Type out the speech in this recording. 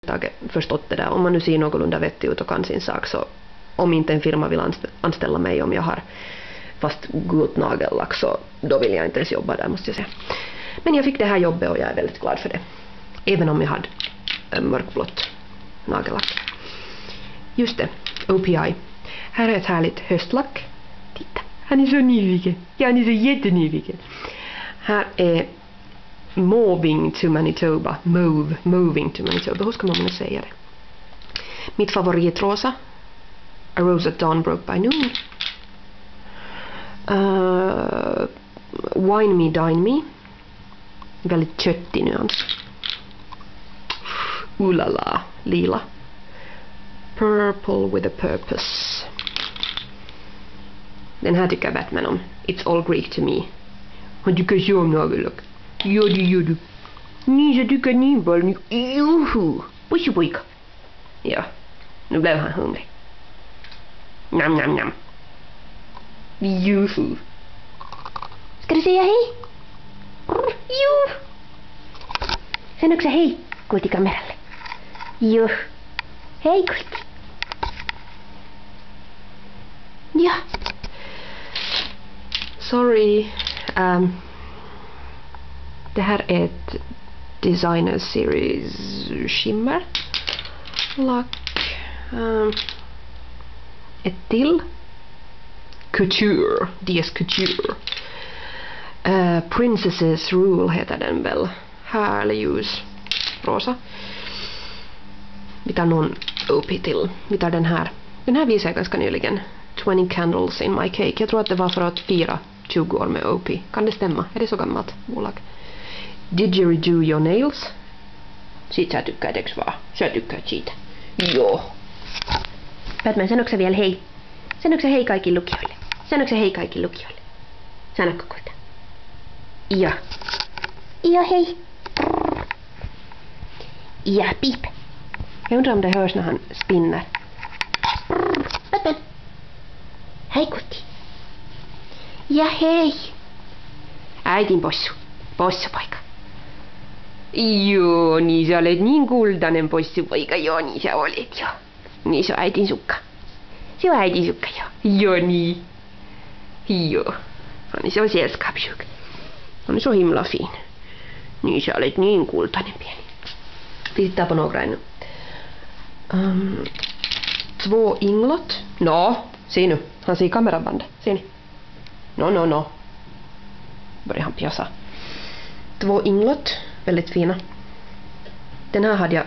överhuvudtaget förstått det där. Om man nu ser någorlunda vettig ut och kan sin sak, så om inte en firma vill anställa mig om jag har fast gult nagellack, så då vill jag inte ens jobba där, måste jag säga. Men jag fick det här jobbet och jag är väldigt glad för det. Även om jag hade mörkblått nagellack. Just det, OPI. Här är ett härligt höstlack. Titta, han är så nyfiken. Ja, han är så jättenyfiken. Här är Moving to Manitoba. Moving to Manitoba. Hur ska man säga det? Mitt favoritrosa. A Rose at Dawn Broke by Noon. Wine Me, Dine Me. Väldigt köttig nyans. Ulala, lila. Purple with a Purpose. Den här tycker Batman om. It's All Greek to Me. Han tycker så om nagellack. Ja, det gör du. Ni så tycker ni bara nu. Juhu. Pussy pojka. Ja, nu blev han hungrig. Nam, nam, nam. Juhu. Ska du säga hej? Jo. Sen också hej, kulti kameralle. Jo. Hej kulti. Ja. Sorry. Det här är ett Designer Series shimmer lack. Ett till. Couture. DS Couture. Princess's Rule heter den väl. Härlig ljus. Rosa. Vi tar någon OP till. Vi tar den här. Den här visade jag ganska nyligen. 20 Candles in My Cake. Jag tror att det var för att fira 20 år med OP. Kan det stämma? Är det så gammalt bolag? Didgeridoo Your Nails. Siitä sä tykkäät, eiks vaan? Sä tykkäät siitä. Joo. Batman, sano sä vielä hei? Sano sä hei kaikille lukijoille? Sano sä hei kaikille lukijoille? Sanokko koita? Ja. Ja hej. Ja pip. Jag undrar om det hörs när han spinner. Batman. Hej Kutti. Ja hej. Äitin possu. Possupoika. Joo, niin sä olet niin kultainen possupoika. Joo, niin sä olet jo. Niin se on äitin sukka. Se on äitin sukka jo. Joo niin. Joo. Han är så sällskapssjuk. Han är så himla fin. Niin sä olet niin kultainen pieni. Vi tittar på några ännu. 2 inglot. No, se nu. Han ser kamerabandet. Ser ni? No. Börjar han pjassa. 2 inglot. Väldigt fina. Den här hade jag